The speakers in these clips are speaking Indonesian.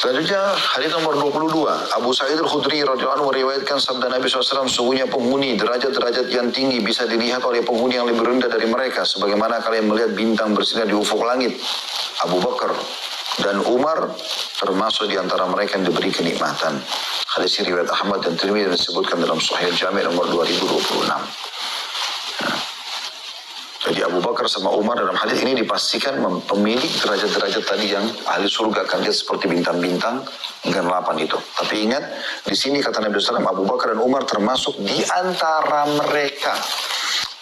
Selanjutnya hadis nomor 22, Abu Sa'id Al-Khudri radhiyallahu anhu meriwayatkan sabda Nabi SAW, sesungguhnya penghuni derajat-derajat yang tinggi bisa dilihat oleh penghuni yang lebih rendah dari mereka, sebagaimana kalian melihat bintang bersinar di ufuk langit. Abu Bakar dan Umar termasuk di antara mereka yang diberi kenikmatan. Hadis riwayat Ahmad dan Tirmidzi disebutkan dalam Sahih Jami' nomor 2026. Jadi Abu Bakar sama Umar dalam hadis ini dipastikan pemilik derajat-derajat tadi yang ahli surga, kan dia seperti bintang-bintang gen-8 itu. Tapi ingat, di sini kata Nabi SAW, Abu Bakar dan Umar termasuk di antara mereka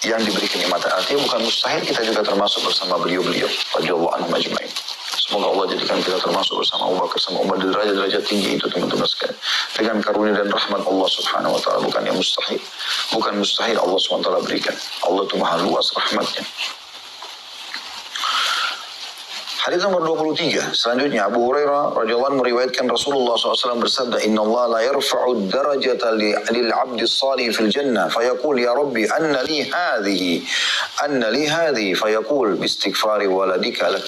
yang diberi kenikmatan. Artinya bukan mustahil kita juga termasuk bersama beliau-beliau. Radhiyallahu anhum ajma'in. Semoga Allah jadikan kita termasuk bersama Abu Bakar sama Umar di derajat-derajat tinggi itu, teman-teman sekalian. Dengan karunia dan rahmat Allah Subhanahu wa taala, bukan yang mustahil. Bukan mustahil Allah Subhanahu wa taala berikan. Allah itu maha luas rahmatnya. Hadis nomor 23, selanjutnya Abu Hurairah radhiyallahu anhu meriwayatkan Rasulullah SAW bersabda, Inna Allah la yarfa'u darajata lil abdi salih fil jannah, fayaqul ya Rabbi anna li hadhihi, fayaqul bistighfari waladika lak.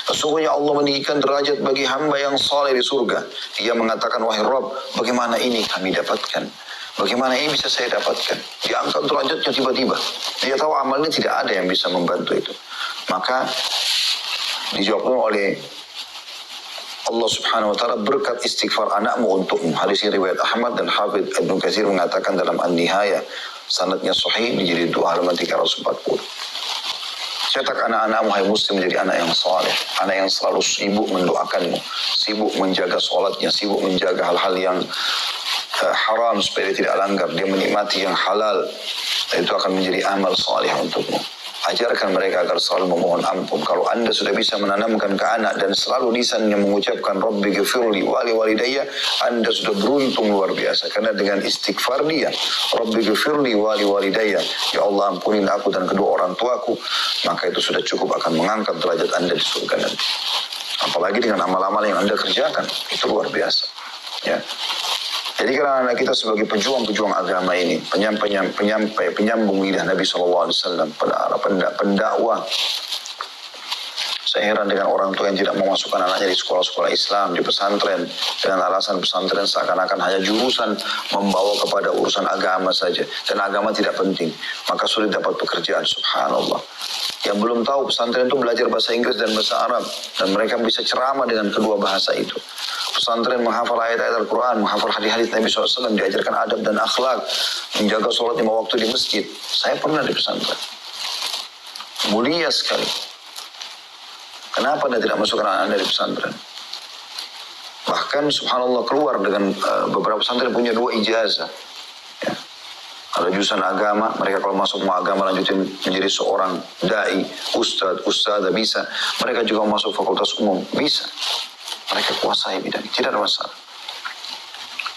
Sesungguhnya Allah meninggikan derajat bagi hamba yang saleh di surga. Dia mengatakan, wahai Rabb, bagaimana ini kami dapatkan? Bagaimana ini bisa saya dapatkan? Diangkat derajatnya tiba-tiba. Dia tahu amalnya tidak ada yang bisa membantu itu. Maka dijawab oleh Allah Subhanahu wa taala, berkat istighfar anakmu untukmu. Hadis ini riwayat Ahmad dan Hafidz Ibnu Katsir mengatakan dalam An-Nihayah, sanadnya sahih di jilid 2 halaman 340. Cetak anak-anakmu, hai muslim, menjadi anak yang saleh, anak yang selalu sibuk mendoakanmu, sibuk menjaga sholatnya, sibuk menjaga hal-hal yang haram supaya dia tidak langgar, dia menikmati yang halal, dan itu akan menjadi amal saleh untukmu. Ajarkan mereka agar selalu memohon ampun. Kalau Anda sudah bisa menanamkan ke anak dan selalu lisannya mengucapkan Rabbi ghfirli wali walidayya, Anda sudah beruntung luar biasa. Karena dengan istighfar dia, Rabbi ghfirli wali walidayya, ya Allah ampunin aku dan kedua orang tuaku, maka itu sudah cukup akan mengangkat derajat Anda di surga nanti. Apalagi dengan amal-amal yang Anda kerjakan, itu luar biasa. Ya. Jadi karena anak kita sebagai pejuang-pejuang agama ini, penyambung lidah Nabi SAW, pendakwah. Saya heran dengan orang tua yang tidak memasukkan anaknya di sekolah-sekolah Islam, di pesantren, dengan alasan pesantren seakan-akan hanya jurusan membawa kepada urusan agama saja, dan agama tidak penting, maka sulit dapat pekerjaan. Subhanallah. Yang belum tahu pesantren itu belajar bahasa Inggris dan bahasa Arab, dan mereka bisa ceramah dengan kedua bahasa itu. Pesantren menghafal ayat-ayat Al-Quran, menghafal hadis-hadis Nabi SAW, diajarkan adab dan akhlak, menjaga sholat 5 waktu di masjid. Saya pernah di pesantren. Mulia sekali. Kenapa Anda tidak masukkan anak Anda di pesantren? Bahkan subhanallah keluar dengan beberapa pesantren punya 2 ijazah. Ya. Ada jurusan agama, mereka kalau masuk mau agama lanjutin menjadi seorang da'i, ustadz bisa. Mereka juga masuk fakultas umum, bisa. Mereka kuasai bidang, tidak ada masalah.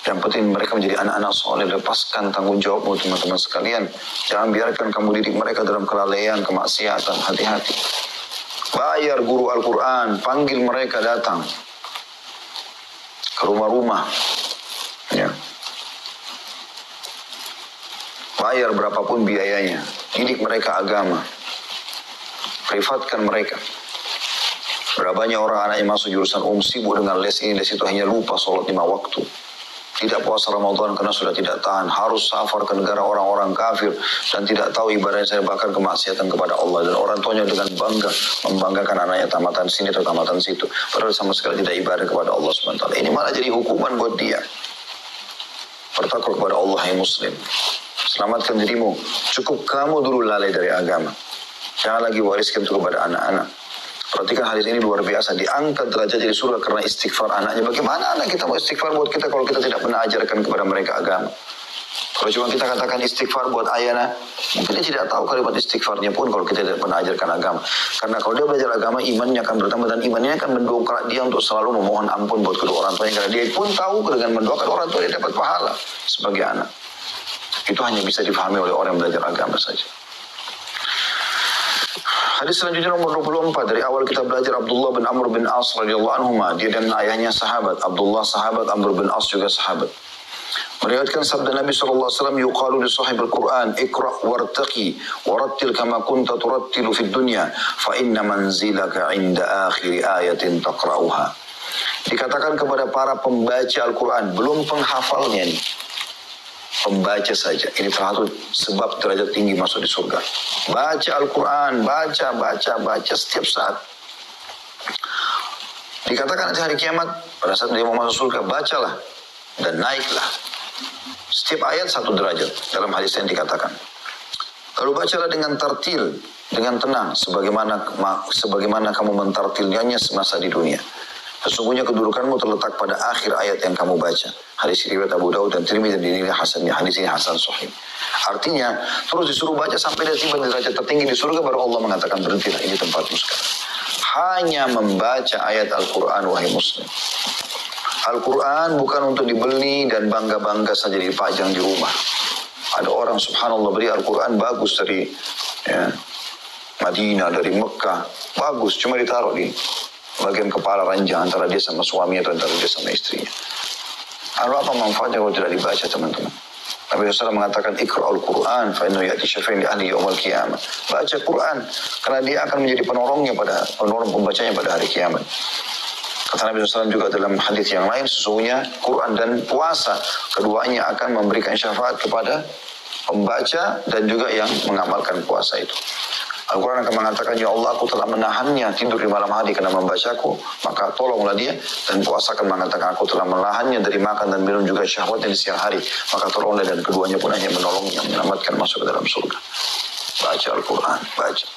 Yang penting mereka menjadi anak-anak soleh. Lepaskan tanggung jawabmu teman-teman sekalian. Jangan biarkan kamu didik mereka dalam kelalaian, kemaksiatan. Hati-hati. Bayar guru Al-Quran, panggil mereka datang ke rumah-rumah. Ya. Bayar berapapun biayanya. Didik mereka agama. Privatkan mereka. Berapa banyak orang anak yang masuk jurusan sibuk dengan les ini, les itu, hanya lupa sholat 5 waktu. Tidak puasa Ramadan karena sudah tidak tahan. Harus safar ke negara orang-orang kafir. Dan tidak tahu ibadahnya, saya bahkan kemaksiatan kepada Allah. Dan orang tuanya dengan bangga membanggakan anaknya tamatan sini atau tamatan situ. Padahal sama sekali tidak ibadah kepada Allah SWT. Ini malah jadi hukuman buat dia. Bertakwa kepada Allah, hai muslim. Selamatkan dirimu. Cukup kamu dulu lalai dari agama. Jangan lagi wariskan itu kepada anak-anak. Perhatikan hadis ini luar biasa. Diangkat derajat di surga karena istighfar anaknya. Bagaimana anak kita mau istighfar buat kita kalau kita tidak pernah ajarkan kepada mereka agama? Kalau cuma kita katakan istighfar buat ayana, mungkin dia tidak tahu kalimat istighfarnya pun kalau kita tidak pernah ajarkan agama. Karena kalau dia belajar agama, imannya akan bertambah, dan imannya akan mendongkrak dia untuk selalu memohon ampun buat kedua orang tuanya. Karena dia pun tahu dengan mendoakan orang tua dia dapat pahala sebagai anak. Itu hanya bisa difahami oleh orang yang belajar agama saja. Hadis selanjutnya nomor 24. Dari awal kita belajar Abdullah bin Amr bin As radhiyallahu anhuma. Dia dan ayahnya sahabat. Abdullah sahabat, Amr bin As juga sahabat. Meriwayatkan sabda Nabi SAW, yuqalu li sahibul Quran, ikra' wartaqi warattil kama kunta turattilu fid dunya fa inna manzilaka inda akhiri ayatin taqra'uha. Dikatakan kepada para pembaca Al-Quran, belum penghafalnya nih. Pembaca saja. Ini salah satu sebab derajat tinggi masuk di surga. Baca Al-Quran, baca setiap saat. Dikatakan nanti hari kiamat, pada saat dia mau masuk surga, bacalah dan naiklah. Setiap ayat 1 derajat, dalam hadis yang dikatakan. Lalu bacalah dengan tartil, dengan tenang, sebagaimana kamu mentartilnya semasa di dunia. Sesungguhnya kedudukanmu terletak pada akhir ayat yang kamu baca. Hadis riwayat Abu Daud dan Tirmidzi dan dinilai hasannya. Hadis ini hasan sahih. Artinya, terus disuruh baca sampai dia tiba di derajat tertinggi di surga, baru Allah mengatakan berhentilah, ini tempatmu sekarang. Hanya membaca ayat Al-Quran, wahai muslim. Al-Quran bukan untuk dibeli dan bangga-bangga saja dipajang di rumah. Ada orang subhanallah beri Al-Quran bagus dari Madinah, dari Mekah. Bagus, cuma ditaruh di bagian kepala ranjang antara dia sama suaminya atau antara dia sama istrinya. Lalu apa manfaatnya kalau tidak dibaca, teman-teman? Nabi SAW mengatakan, Iqra'ul Quran, fa'innu ya'ti syafi'in li ahli yawmal qiyamah. Baca Quran, karena dia akan menjadi penolong pembacanya pada hari kiamat. Kata Nabi SAW juga dalam hadis yang lain, sesungguhnya Quran dan puasa, keduanya akan memberikan syafaat kepada pembaca dan juga yang mengamalkan puasa itu. Al-Quran akan mengatakan, ya Allah, aku telah menahannya tidur di malam hari karena membacaku, maka tolonglah dia. Dan puasa akan mengatakan, aku telah menahannya dari makan dan minum juga syahwatnya di siang hari, maka tolonglah, dan keduanya pun hanya menolongnya, menyelamatkan masuk ke dalam surga. Baca Al-Quran, baca.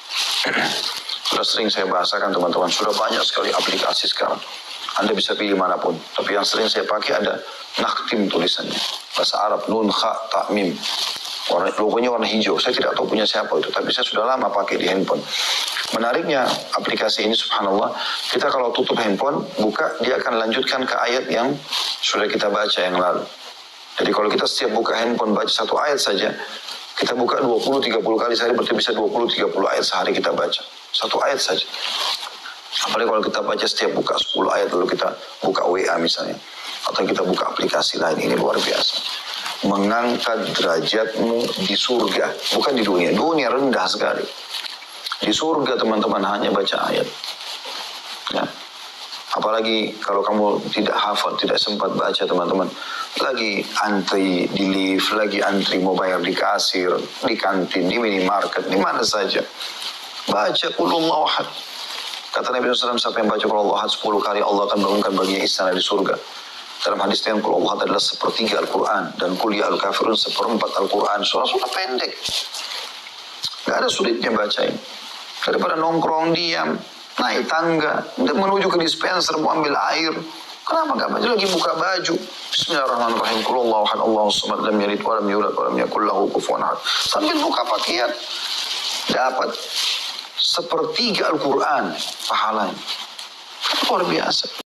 Sudah sering saya bahasakan, teman-teman, sudah banyak sekali aplikasi sekarang. Anda bisa pilih manapun, tapi yang sering saya pakai ada nakhtim tulisannya. Bahasa Arab, nun, kha, ta, mim. Logonya warna hijau. Saya tidak tahu punya siapa itu, tapi saya sudah lama pakai di handphone. Menariknya aplikasi ini subhanallah, kita kalau tutup handphone, buka, dia akan lanjutkan ke ayat yang sudah kita baca yang lalu. Jadi kalau kita setiap buka handphone baca satu ayat saja, kita buka 20-30 kali sehari, berarti bisa 20-30 ayat sehari kita baca. Satu ayat saja. Apalagi kalau kita baca setiap buka 10 ayat, lalu kita buka WA misalnya, atau kita buka aplikasi lain, ini luar biasa. Mengangkat derajatmu di surga, bukan di dunia. Dunia rendah sekali. Di surga, teman-teman, hanya baca ayat. Ya. Apalagi kalau kamu tidak hafal, tidak sempat baca, teman-teman, lagi antri di lift, lagi antri mau bayar di kasir, di kantin, di minimarket, di mana saja. Baca Qul Huwallahu Ahad. Kata Nabi SAW, siapa yang baca Qul Huwallahu Ahad 10 kali, Allah akan bangunkan baginya istana di surga. Dalam hadis yang Qul Huwallahu Ahad adalah sepertiga Al-Quran, dan Qul Ya Al-Kafirun seperempat Al-Quran. Surah-surah pendek. Gak ada sulitnya baca ini. Daripada nongkrong diam, naik tangga, menuju ke dispenser mau ambil air, kenapa gak baca? Lagi buka baju, Bismillahirrahmanirrahim, Qul Huwallahu Ahad, Allahu Samad, lam yalid wa lam yulad wa lam yakul lahu kufuwan ahad. Sambil buka pakaian, dapat sepertiga Al-Quran pahalanya. Luar biasa.